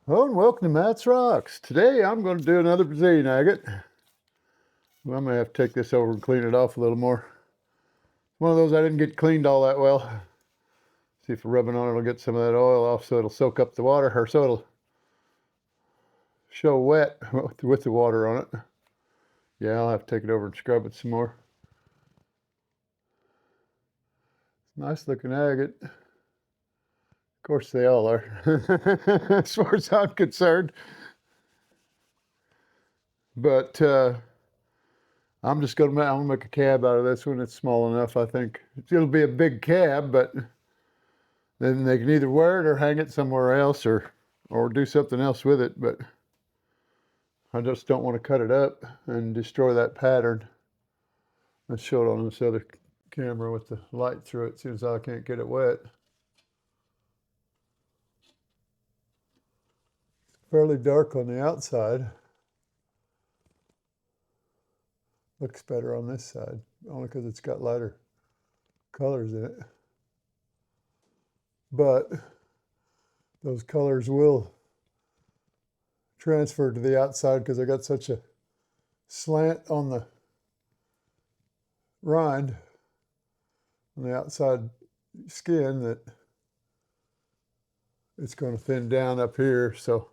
Hello and welcome to Matt's Rocks. Today I'm going to do another Brazilian agate. Well, I'm going to have to take this over and clean it off a little more. One of those I didn't get cleaned all that well. See if rubbing on it will get some of that oil off so it'll soak up the water, or so it'll show wet with the water on it. Yeah, I'll have to take it over and scrub it some more. Nice looking agate. Of course they all are, as far as I'm concerned. But I'm just I'm gonna make a cab out of this one. It's small enough, I think. It'll be a big cab, but then they can either wear it or hang it somewhere else or do something else with it. But I just don't want to cut it up and destroy that pattern. Let's show it on this other camera with the light through it, since I can't get it wet. It's fairly dark on the outside. Looks better on this side, only because it's got lighter colors in it. But those colors will transfer to the outside because I got such a slant on the rind, on the outside skin, that it's going to thin down up here. So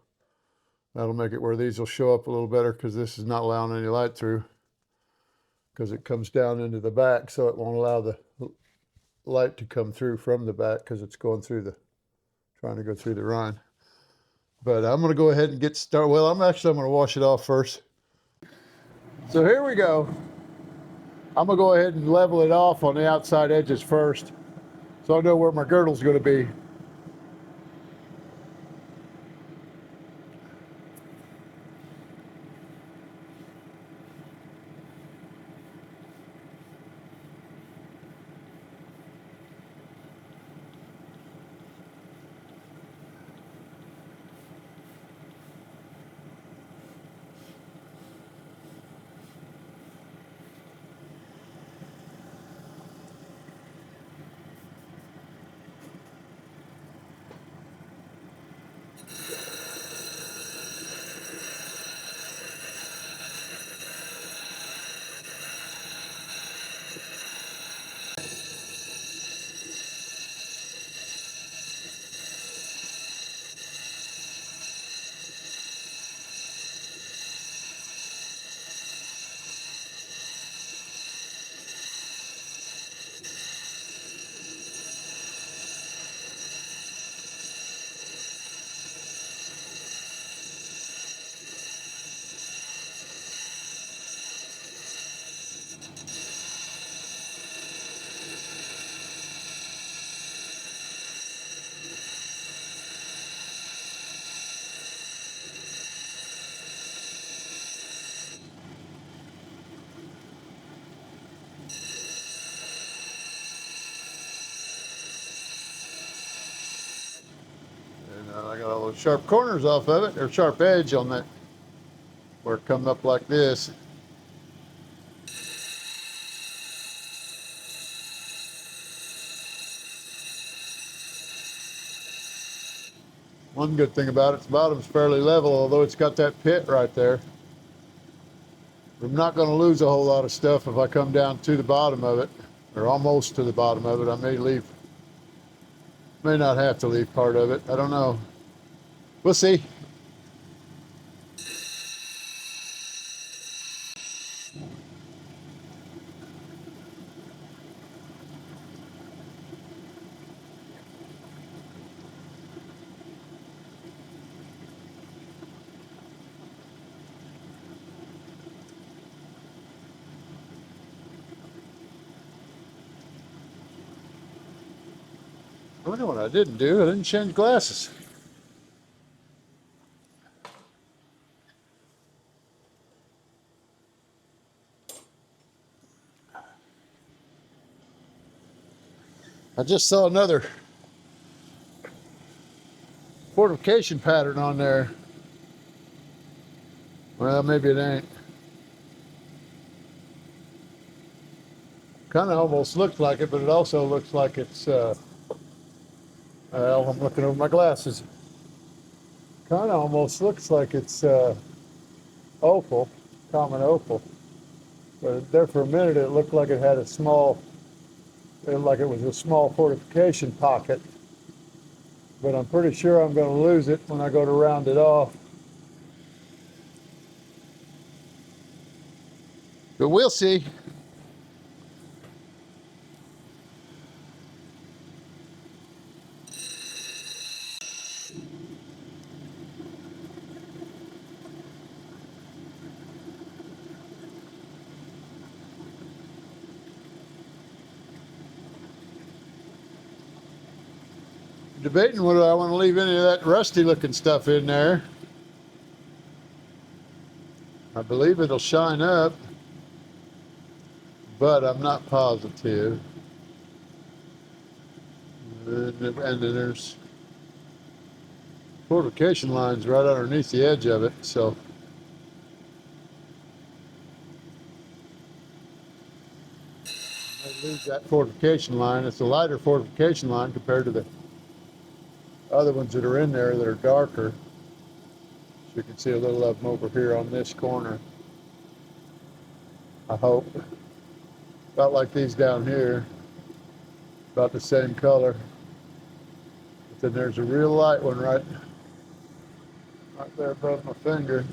that'll make it where these will show up a little better, because this is not allowing any light through, because it comes down into the back, so it won't allow the light to come through from the back, because it's going through the, trying to go through the rind. But I'm going to go ahead and get started. Well, I'm going to wash it off first. So here we go. I'm going to go ahead and level it off on the outside edges first, so I know where my girdle's going to be. I got all those sharp corners off of it, or sharp edge on that, where it comes up like this. One good thing about it, the bottom's fairly level, although it's got that pit right there. I'm not going to lose a whole lot of stuff if I come down to the bottom of it, or almost to the bottom of it. I may not have to leave part of it. I don't know. We'll see. I know what I didn't do. I didn't change glasses. I just saw another fortification pattern on there. Well, maybe it ain't. Kind of almost looks like it, but it also looks like it's, well, I'm looking over my glasses. Kind of almost looks like it's opal, common opal. But there for a minute it looked like it had a small, like it was a small fortification pocket. But I'm pretty sure I'm going to lose it when I go to round it off. But we'll see. Debating whether I want to leave any of that rusty looking stuff in there. I believe it'll shine up, but I'm not positive. And then there's fortification lines right underneath the edge of it, so I might lose that fortification line. It's a lighter fortification line compared to the other ones that are in there that are darker. So you can see a little of them over here on this corner. I hope. About like these down here, about the same color. But then there's a real light one right there above my finger.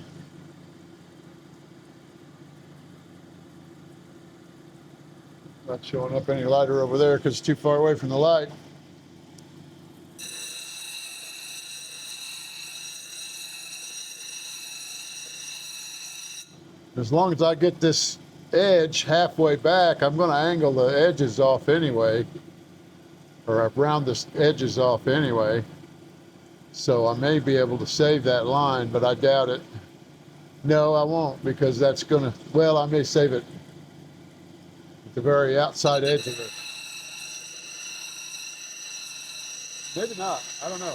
Not showing up any lighter over there because it's too far away from the light. As long as I get this edge halfway back, I'm going to angle the edges off anyway, or round the edges off anyway. So I may be able to save that line, but I doubt it. No, I won't, because that's going to, well, I may save it at the very outside edge of it. Maybe not. I don't know.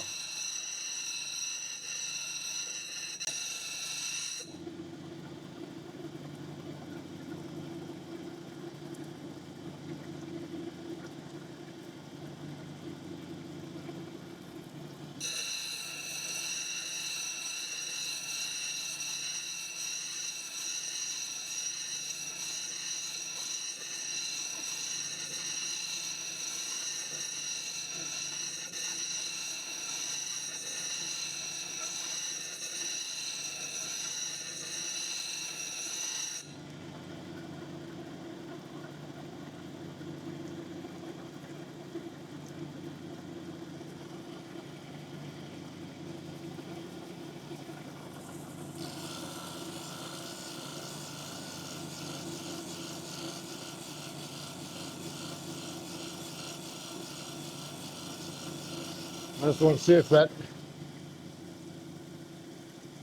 I just want to see if that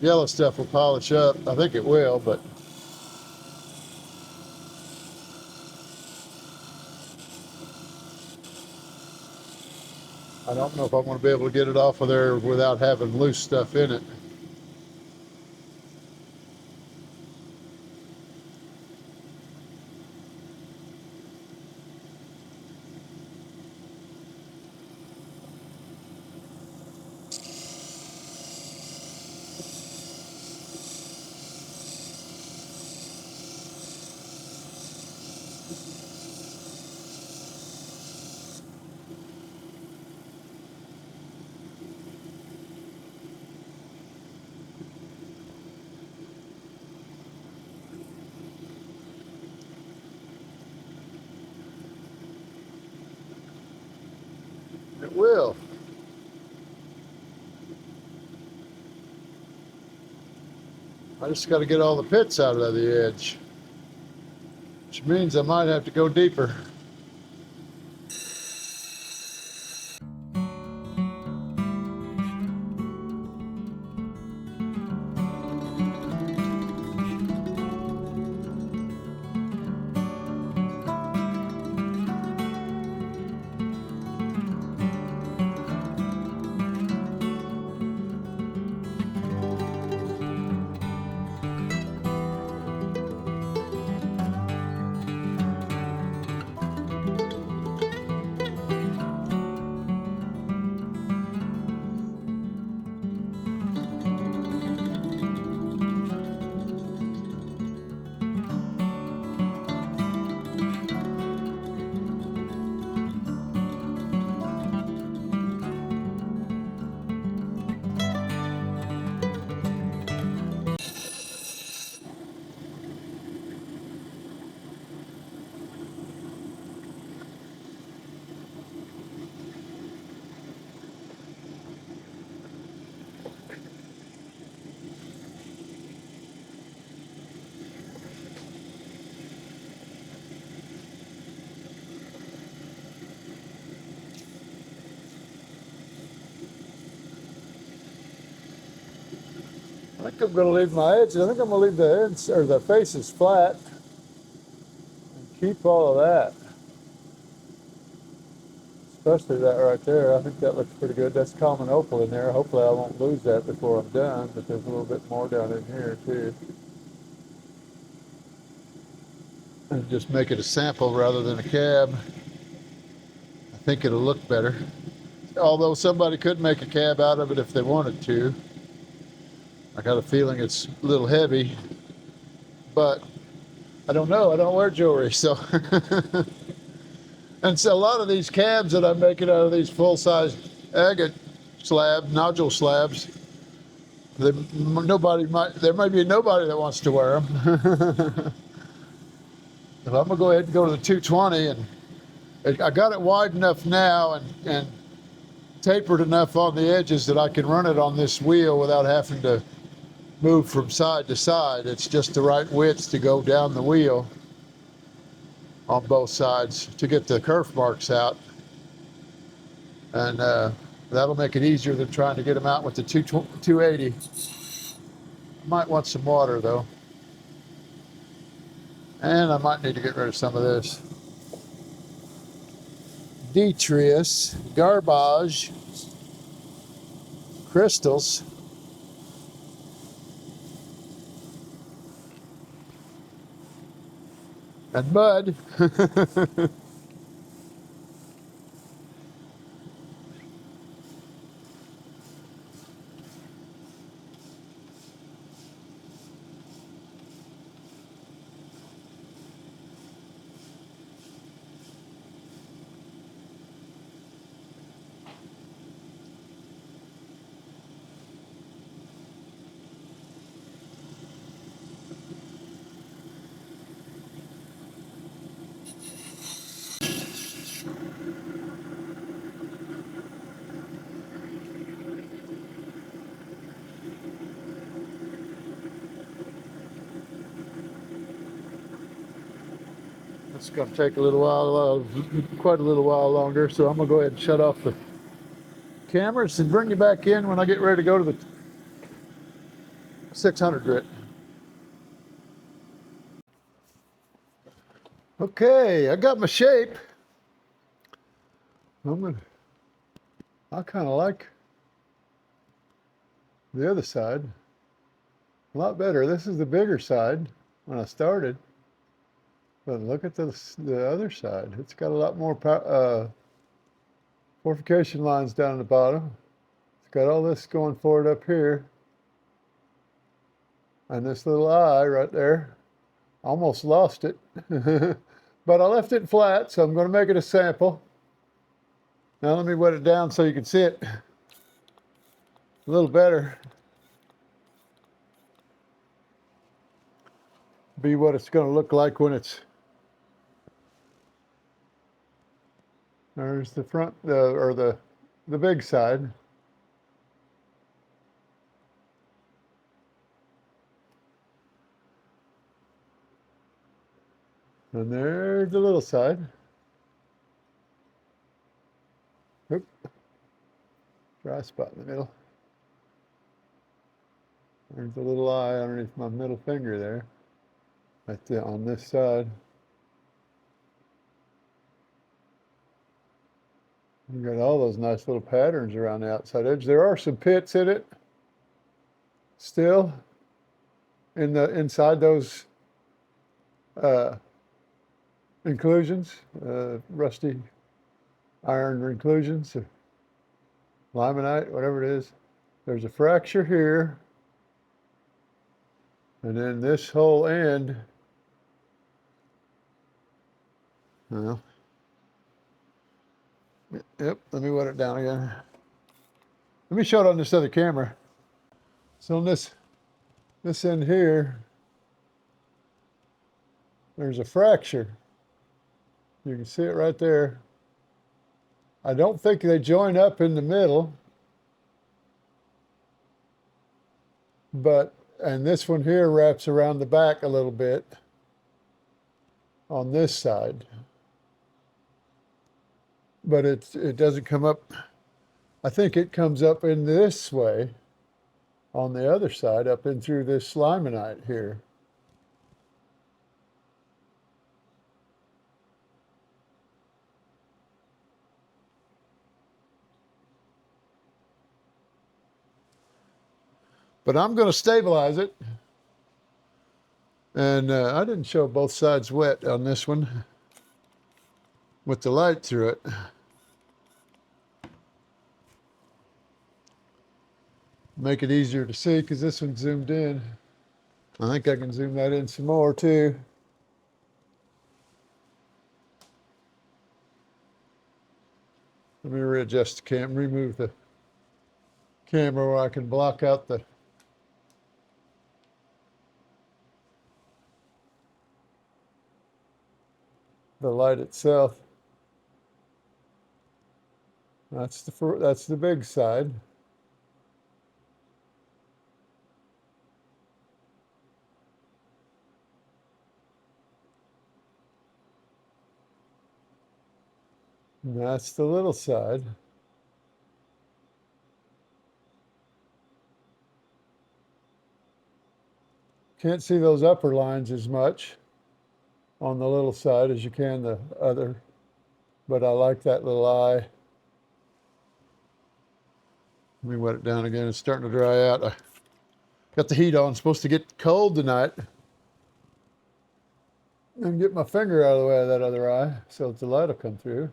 yellow stuff will polish up. I think it will, but I don't know if I'm going to be able to get it off of there without having loose stuff in it. It will. I just got to get all the pits out of the edge, which means I might have to go deeper. I think I'm going to leave my edges. I think I'm going to leave the ends or the faces flat and keep all of that. Especially that right there. I think that looks pretty good. That's common opal in there. Hopefully I won't lose that before I'm done, but there's a little bit more down in here too. And just make it a sample rather than a cab. I think it'll look better. Although somebody could make a cab out of it if they wanted to. I got a feeling it's a little heavy, but I don't know. I don't wear jewelry, so. And so a lot of these cabs that I'm making out of these full-size agate slab, nodule slabs, there may be nobody that wants to wear them. If I'm gonna go ahead and go to the 220, and I got it wide enough now and tapered enough on the edges that I can run it on this wheel without having to move from side to side. It's just the right width to go down the wheel on both sides to get the kerf marks out. And that'll make it easier than trying to get them out with the 280. I might want some water though. And I might need to get rid of some of this detritus, garbage, crystals. And mud. It's going to take a little while, quite a little while longer, so I'm going to go ahead and shut off the cameras and bring you back in when I get ready to go to the 600 grit. Okay, I got my shape. I kind of like the other side a lot better. This is the bigger side when I started. But look at the other side. It's got a lot more fortification lines down at the bottom. It's got all this going forward up here. And this little eye right there. Almost lost it. But I left it flat, so I'm going to make it a sample. Now let me wet it down so you can see it a little better. Be what it's going to look like when it's. There's the front, or the big side. And there's the little side. Oop. Dry spot in the middle. There's the little eye underneath my middle finger there. Right there on this side. You got all those nice little patterns around the outside edge. There are some pits in it still inside those inclusions, rusty iron inclusions, limonite, whatever it is. There's a fracture here, and then this whole end. Well, yep, let me wet it down again. Let me show it on this other camera. So on this end here, there's a fracture. You can see it right there. I don't think they join up in the middle, and this one here wraps around the back a little bit on this side. But it doesn't come up. I think it comes up in this way on the other side up in through this limonite here. But I'm going to stabilize it. And I didn't show both sides wet on this one with the light through it. Make it easier to see because this one's zoomed in. I think I can zoom that in some more too. Let me readjust the camera, remove the camera where I can block out the light itself. That's the big side. And that's the little side. Can't see those upper lines as much on the little side as you can the other, but I like that little eye. Let me wet it down again. It's starting to dry out. I got the heat on. It's supposed to get cold tonight. And get my finger out of the way of that other eye so that the light will come through.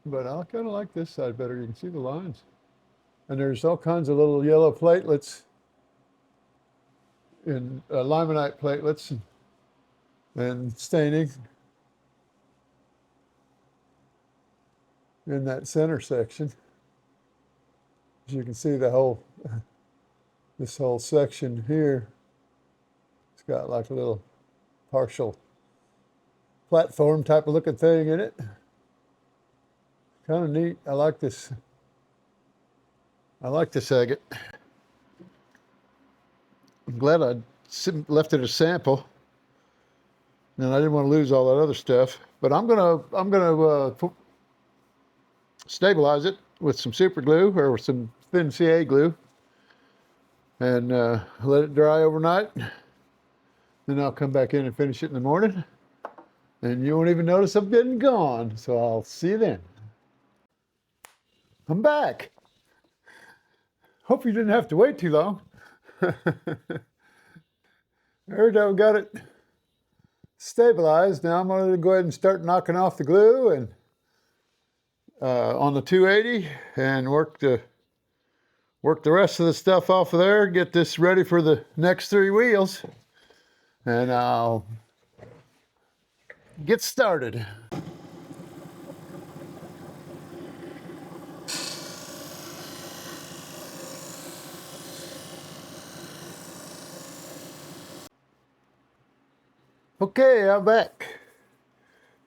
But I kind of like this side better. You can see the lines. And there's all kinds of little yellow platelets and limonite platelets and staining in that center section. As you can see, this whole section here, it's got like a little partial platform type of looking thing in it. Kind of neat. I like this. I like this agate. I'm glad I left it a sample, and I didn't want to lose all that other stuff. But I'm gonna stabilize it with some super glue or some thin CA glue, and let it dry overnight. Then I'll come back in and finish it in the morning, and you won't even notice I've been gone. So I'll see you then. I'm back. Hope you didn't have to wait too long. There, I've got it stabilized. Now I'm going to go ahead and start knocking off the glue and on the 280 and work the rest of the stuff off of there. Get this ready for the next 3 wheels, and I'll get started. Okay, I'm back.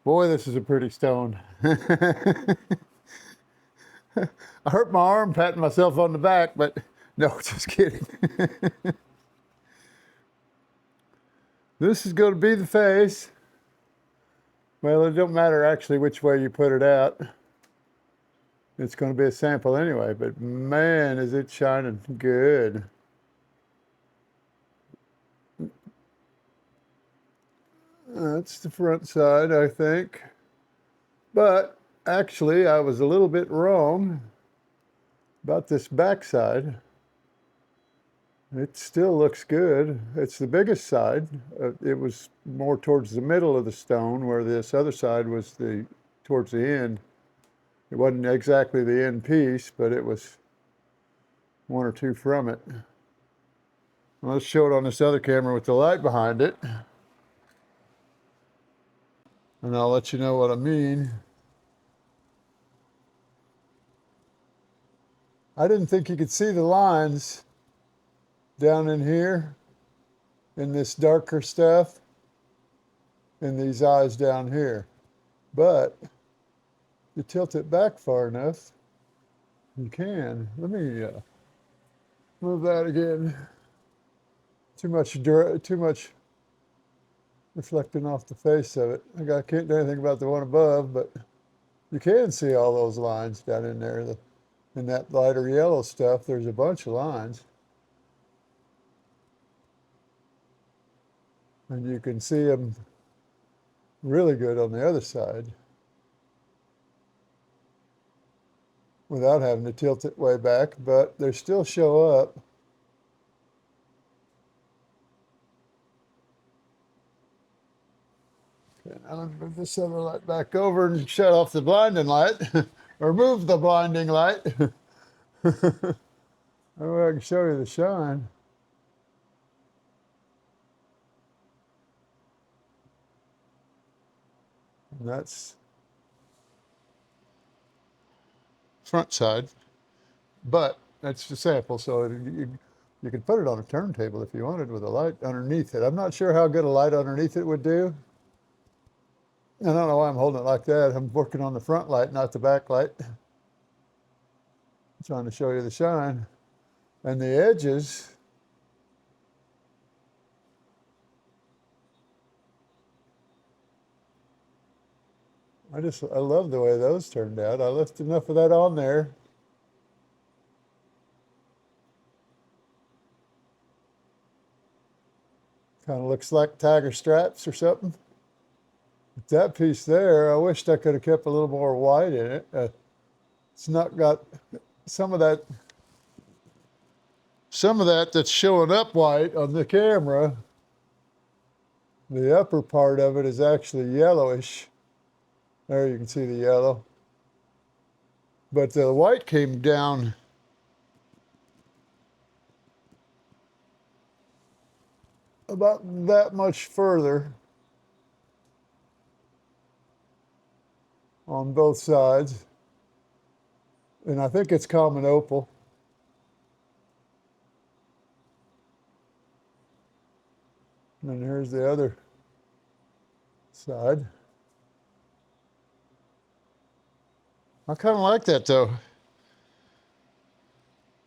Boy, this is a pretty stone. I hurt my arm patting myself on the back, but no, just kidding. This is going to be the face. Well, it don't matter actually which way you put it out. It's going to be a sample anyway, but man, is it shining good. That's the front side, I think. But actually, I was a little bit wrong about this back side. It still looks good. It's the biggest side. It was more towards the middle of the stone, where this other side was towards the end. It wasn't exactly the end piece, but it was 1 or 2 from it. Well, let's show it on this other camera with the light behind it. And I'll let you know what I mean. I didn't think you could see the lines down in here, in this darker stuff, in these eyes down here. But you tilt it back far enough, you can. Let me move that again. Too much reflecting off the face of it. I can't do anything about the one above, but You can see all those lines down in there. In that lighter yellow stuff, there's a bunch of lines. And you can see them really good on the other side without having to tilt it way back, but they still show up. Okay, now let me move this other light back over and shut off the blinding light, or move the blinding light. That way I can show you the shine. And that's front side, but that's the sample, so you could put it on a turntable if you wanted with a light underneath it. I'm not sure how good a light underneath it would do. I don't know why I'm holding it like that. I'm working on the front light, not the back light. I'm trying to show you the shine. And the edges, I love the way those turned out. I left enough of that on there. Kind of looks like tiger stripes or something. But that piece there, I wished I could have kept a little more white in it. It's not got some of that that's showing up white on the camera. The upper part of it is actually yellowish. There you can see the yellow. But the white came down about that much further on both sides. And I think it's common opal. And then here's the other side. I kind of like that though.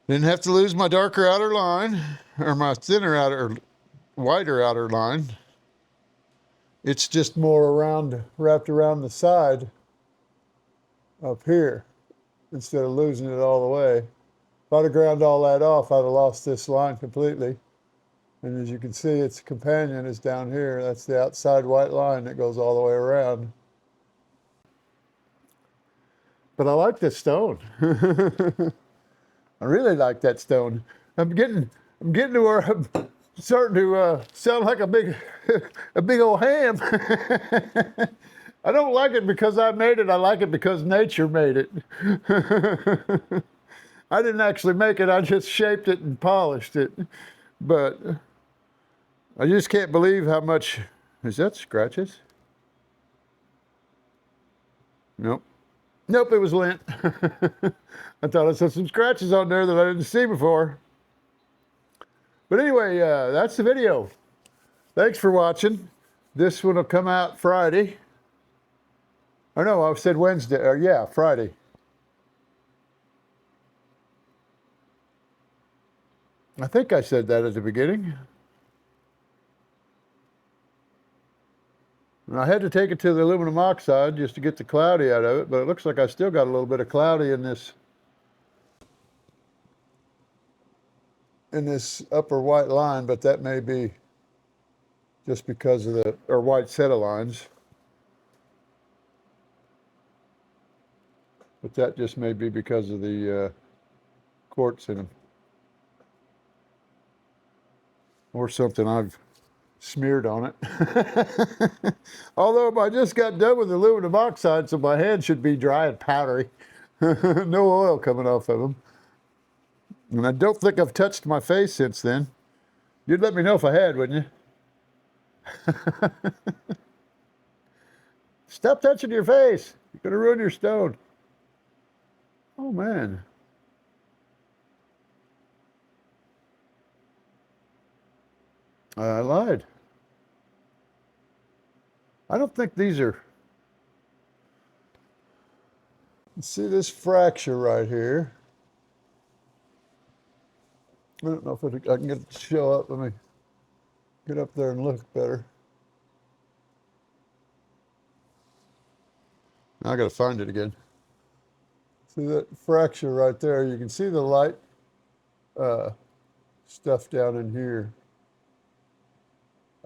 Didn't have to lose my darker outer line or my thinner outer, wider outer line. It's just more wrapped around the side up here instead of losing it all the way. If I'd have ground all that off, I'd have lost this line completely. And as you can see, its companion is down here. That's the outside white line that goes all the way around. But I like this stone. I really like that stone. I'm getting to where I'm starting to sound like a big old ham. I don't like it because I made it. I like it because nature made it. I didn't actually make it. I just shaped it and polished it. But I just can't believe how much. Is that scratches? Nope. Nope, it was lint. I thought I saw some scratches on there that I didn't see before. But anyway, that's the video. Thanks for watching. This one will come out Friday. Or no, I said Wednesday. Or yeah, Friday. I think I said that at the beginning. And I had to take it to the aluminum oxide just to get the cloudy out of it, but it looks like I still got a little bit of cloudy in this upper white line, but that may be just because of or white set of lines. But that just may be because of the quartz in them. Or something I've smeared on it. Although I just got done with aluminum oxide, so my hands should be dry and powdery. No oil coming off of them. And I don't think I've touched my face since then. You'd let me know if I had, wouldn't you? Stop touching your face. You're going to ruin your stone. Oh, man. I lied. I don't think these are... See this fracture right here? I don't know if I can get it to show up. Let me get up there and look better. I got to find it again. See that fracture right there? You can see the light stuff down in here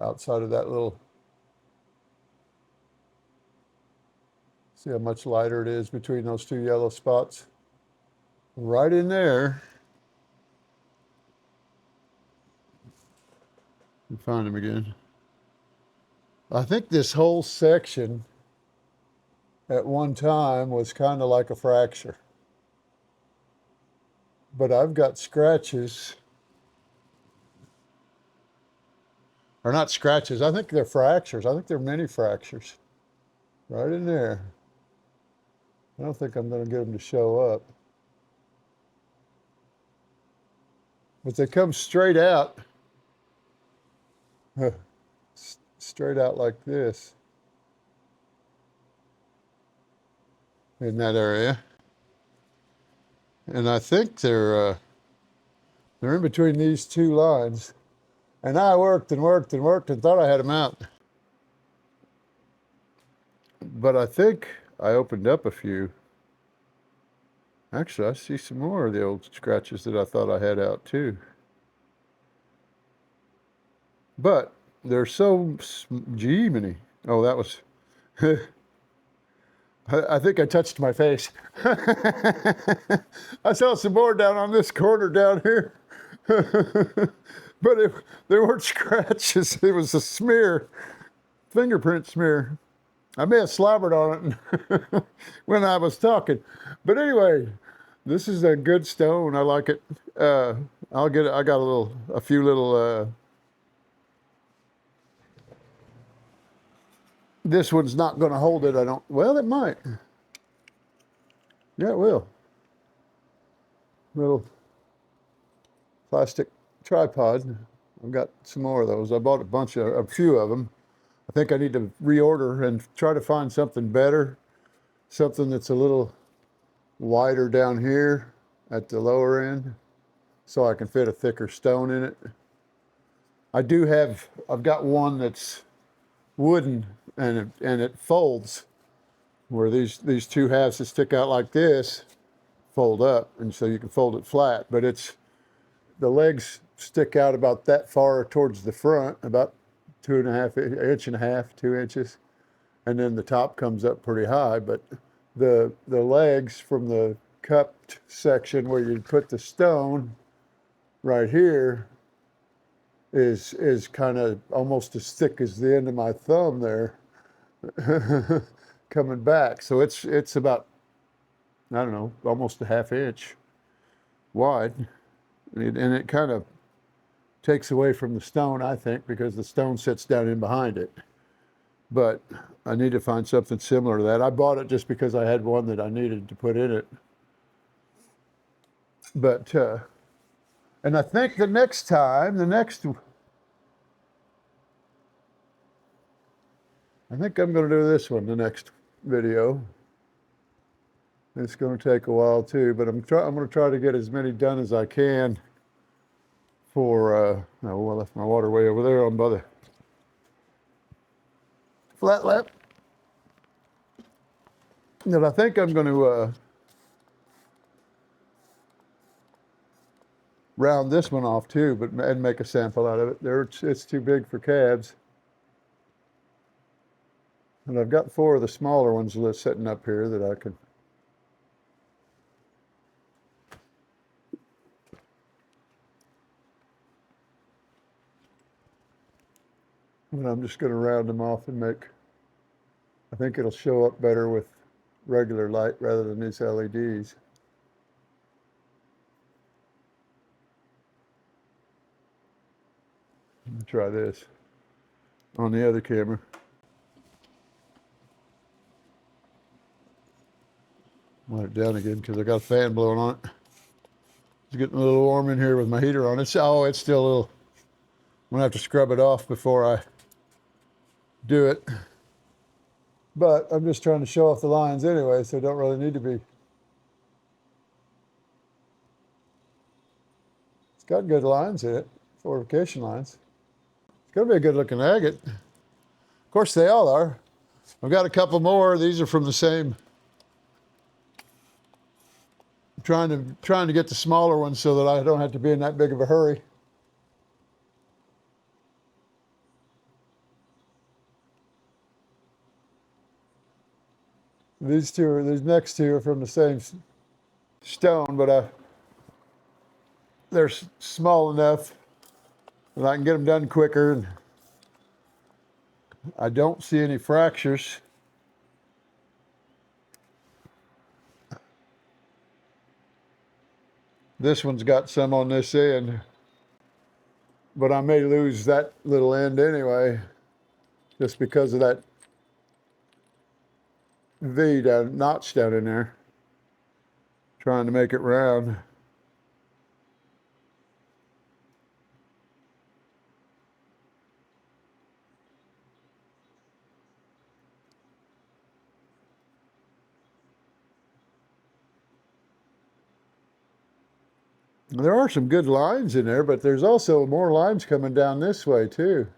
outside of that little. See how much lighter it is between those two yellow spots? Right in there. Find him again. I think this whole section at one time was kind of like a fracture. But I've got scratches. Or not scratches, I think they're fractures. I think they're mini fractures. Right in there. I don't think I'm going to get them to show up. But they come straight out. Straight out like this. In that area. And I think they're in between these two lines. And I worked and worked and worked and thought I had them out. But I think I opened up a few. Actually, I see some more of the old scratches that I thought I had out too. But they're so gee-many. Oh, that was... I think I touched my face. I saw some more down on this corner down here. But they weren't scratches. It was a smear, fingerprint smear. I may have slobbered on it when I was talking. But anyway, this is a good stone. I like it. I'll get it. I got a few little. This one's not going to hold it. I don't. Well, it might. Yeah, it will. Little plastic tripod. I've got some more of those. I bought a few of them. I think I need to reorder and try to find something better, something that's a little wider down here at the lower end, so I can fit a thicker stone in it. I've got one that's wooden and it folds, where these two halves that stick out like this fold up, and so you can fold it flat, but the legs stick out about that far towards the front, about 2.5 inches, 2 inches, and then the top comes up pretty high. But the legs from the cupped section where you put the stone right here is kind of almost as thick as the end of my thumb there, coming back. So it's about, I don't know, almost a 1/2 inch wide, and it kind of takes away from the stone, I think, because the stone sits down in behind it. But I need to find something similar to that. I bought it just because I had one that I needed to put in it. But, and I think the next time, I think I'm going to do this one, the next video. It's going to take a while too, but I'm going to try to get as many done as I can for, oh, I left my water way over there on by the flat lap. And I think I'm going to round this one off too, and make a sample out of it. It's too big for cabs. And I've got 4 of the smaller ones sitting up here that I can. And I'm just going to round them off and I think it'll show up better with regular light rather than these LEDs. Let me try this on the other camera. Light it down again because I got a fan blowing on it. It's getting a little warm in here with my heater on. It's still a little. I'm gonna have to scrub it off before I do it. But I'm just trying to show off the lines anyway, so I don't really need to be. It's got good lines in it, fortification lines. It's gonna be a good looking agate. Of course they all are. I've got a couple more. These are from the same trying to get the smaller ones so that I don't have to be in that big of a hurry. These next two are from the same stone, but they're small enough that I can get them done quicker, and I don't see any fractures. This one's got some on this end, but I may lose that little end anyway, just because of that notch down in there, trying to make it round. There are some good lines in there, but there's also more lines coming down this way too.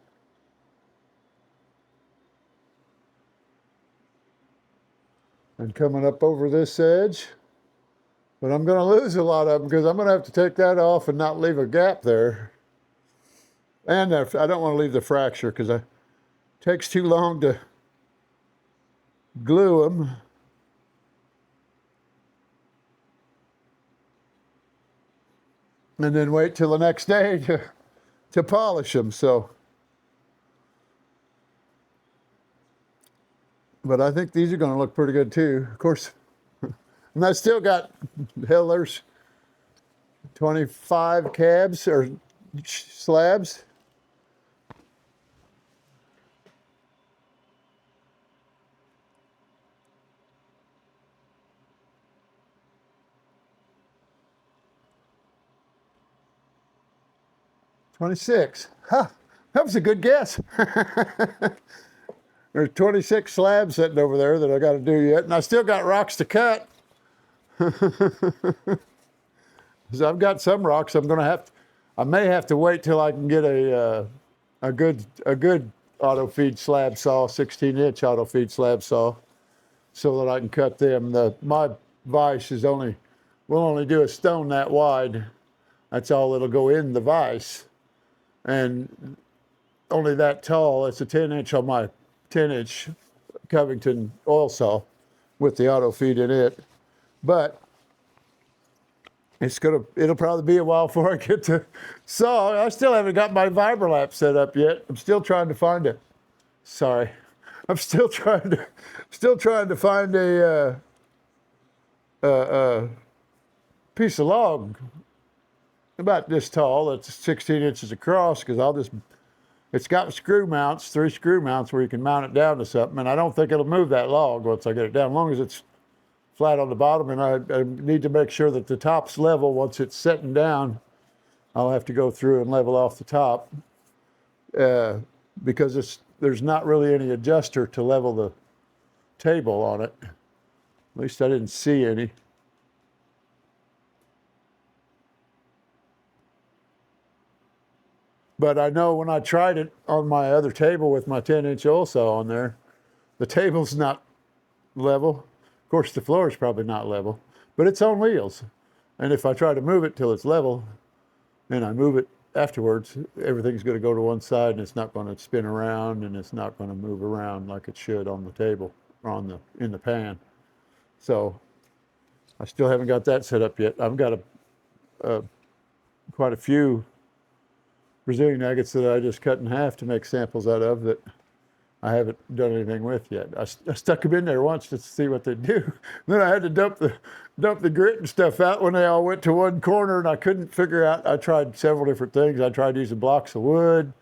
And coming up over this edge. But I'm going to lose a lot of them because I'm going to have to take that off and not leave a gap there. And I don't want to leave the fracture because it takes too long to glue them. And then wait till the next day to polish them. So, but I think these are going to look pretty good too. Of course, and I still got, hell, there's 25 cabs or slabs. $26. Huh, that was a good guess. There's 26 slabs sitting over there that I got to do yet, and I still got rocks to cut. So I've got some rocks I may have to wait till I can get a good auto feed slab saw, 16-inch auto feed slab saw, so that I can cut them. My vise will only do a stone that wide. That's all it'll go in the vise. And only that tall. It's a 10-inch on my 10-inch Covington oil saw with the auto feed in it. But it'll probably be a while before I get to saw. I still haven't got my Vibrolap set up yet. I'm still trying to find it. Sorry. I'm still trying to find a piece of log about this tall that's 16 inches across, because it's got screw mounts, 3 screw mounts where you can mount it down to something, and I don't think it'll move that log once I get it down, as long as it's flat on the bottom. And I need to make sure that the top's level. Once it's setting down, I'll have to go through and level off the top, because there's not really any adjuster to level the table on it. At least I didn't see any. But I know when I tried it on my other table with my 10-inch oil saw on there, the table's not level. Of course, the floor is probably not level, but it's on wheels. And if I try to move it till it's level, and I move it afterwards, everything's going to go to one side, and it's not going to spin around, and it's not going to move around like it should on the table or in the pan. So I still haven't got that set up yet. I've got quite a few Brazilian agates that I just cut in half to make samples out of that I haven't done anything with yet. I stuck them in there once just to see what they'd do. Then I had to dump the grit and stuff out when they all went to one corner, and I couldn't figure out. I tried several different things. I tried using blocks of wood,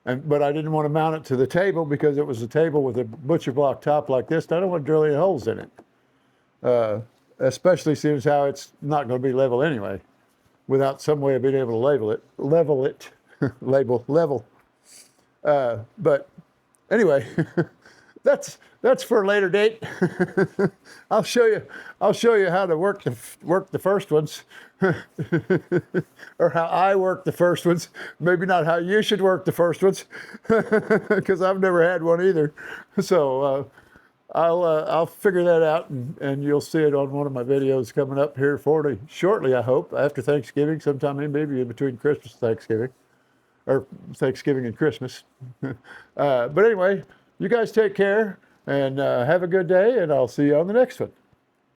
but I didn't want to mount it to the table because it was a table with a butcher block top like this, and I don't want to drill any holes in it. Especially seeing how it's not going to be level anyway, without some way of being able to level it. But anyway, that's for a later date. I'll show you how to work the first ones, or how I work the first ones. Maybe not how you should work the first ones, because I've never had one either. So I'll figure that out, and you'll see it on one of my videos coming up here shortly, I hope, after Thanksgiving, sometime maybe in between Christmas and Thanksgiving, or Thanksgiving and Christmas. But anyway, you guys take care, and have a good day, and I'll see you on the next one.